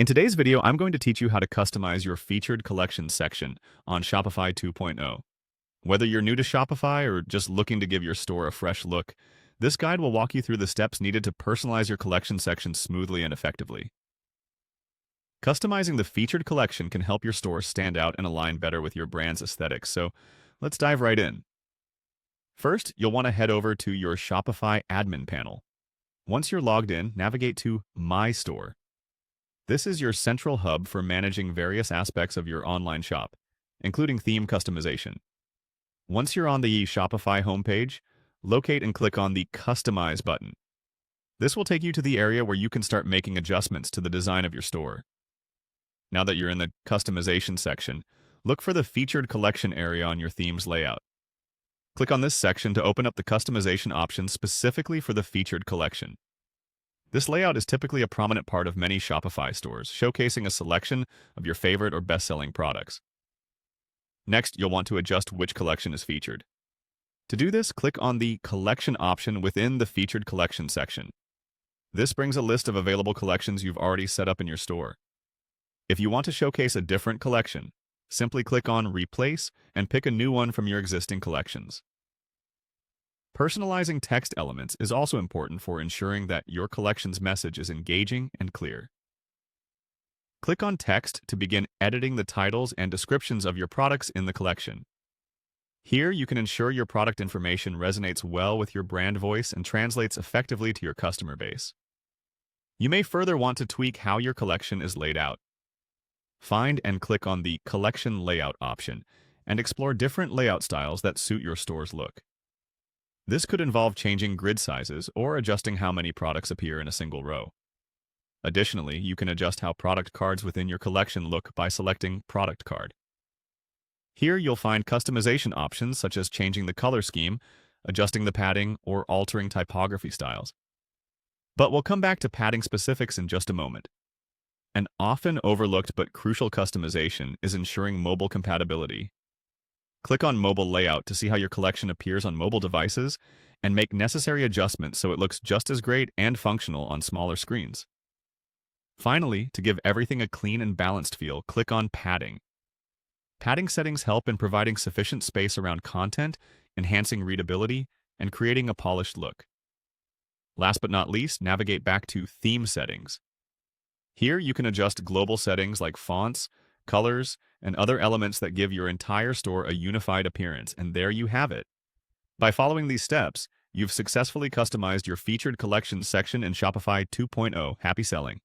In today's video, I'm going to teach you how to customize your featured collection section on Shopify 2.0. Whether you're new to Shopify or just looking to give your store a fresh look, this guide will walk you through the steps needed to personalize your collection section smoothly and effectively. Customizing the featured collection can help your store stand out and align better with your brand's aesthetics, so let's dive right in. First, you'll want to head over to your Shopify admin panel. Once you're logged in, navigate to My Store. This is your central hub for managing various aspects of your online shop, including theme customization. Once you're on the Shopify homepage, locate and click on the Customize button. This will take you to the area where you can start making adjustments to the design of your store. Now that you're in the customization section, look for the Featured Collection area on your theme's layout. Click on this section to open up the customization options specifically for the featured collection. This layout is typically a prominent part of many Shopify stores, showcasing a selection of your favorite or best-selling products. Next, you'll want to adjust which collection is featured. To do this, click on the Collection option within the Featured Collection section. This brings a list of available collections you've already set up in your store. If you want to showcase a different collection, simply click on Replace and pick a new one from your existing collections. Personalizing text elements is also important for ensuring that your collection's message is engaging and clear. Click on Text to begin editing the titles and descriptions of your products in the collection. Here, you can ensure your product information resonates well with your brand voice and translates effectively to your customer base. You may further want to tweak how your collection is laid out. Find and click on the Collection Layout option and explore different layout styles that suit your store's look. This could involve changing grid sizes or adjusting how many products appear in a single row. Additionally, you can adjust how product cards within your collection look by selecting Product Card. Here you'll find customization options such as changing the color scheme, adjusting the padding, or altering typography styles. But we'll come back to padding specifics in just a moment. An often overlooked but crucial customization is ensuring mobile compatibility. Click on Mobile Layout to see how your collection appears on mobile devices and make necessary adjustments so it looks just as great and functional on smaller screens. Finally, to give everything a clean and balanced feel, click on Padding. Padding settings help in providing sufficient space around content, enhancing readability, and creating a polished look. Last but not least, navigate back to Theme Settings. Here you can adjust global settings like fonts, colors, and other elements that give your entire store a unified appearance, and there you have it. By following these steps, you've successfully customized your featured collections section in Shopify 2.0. Happy selling!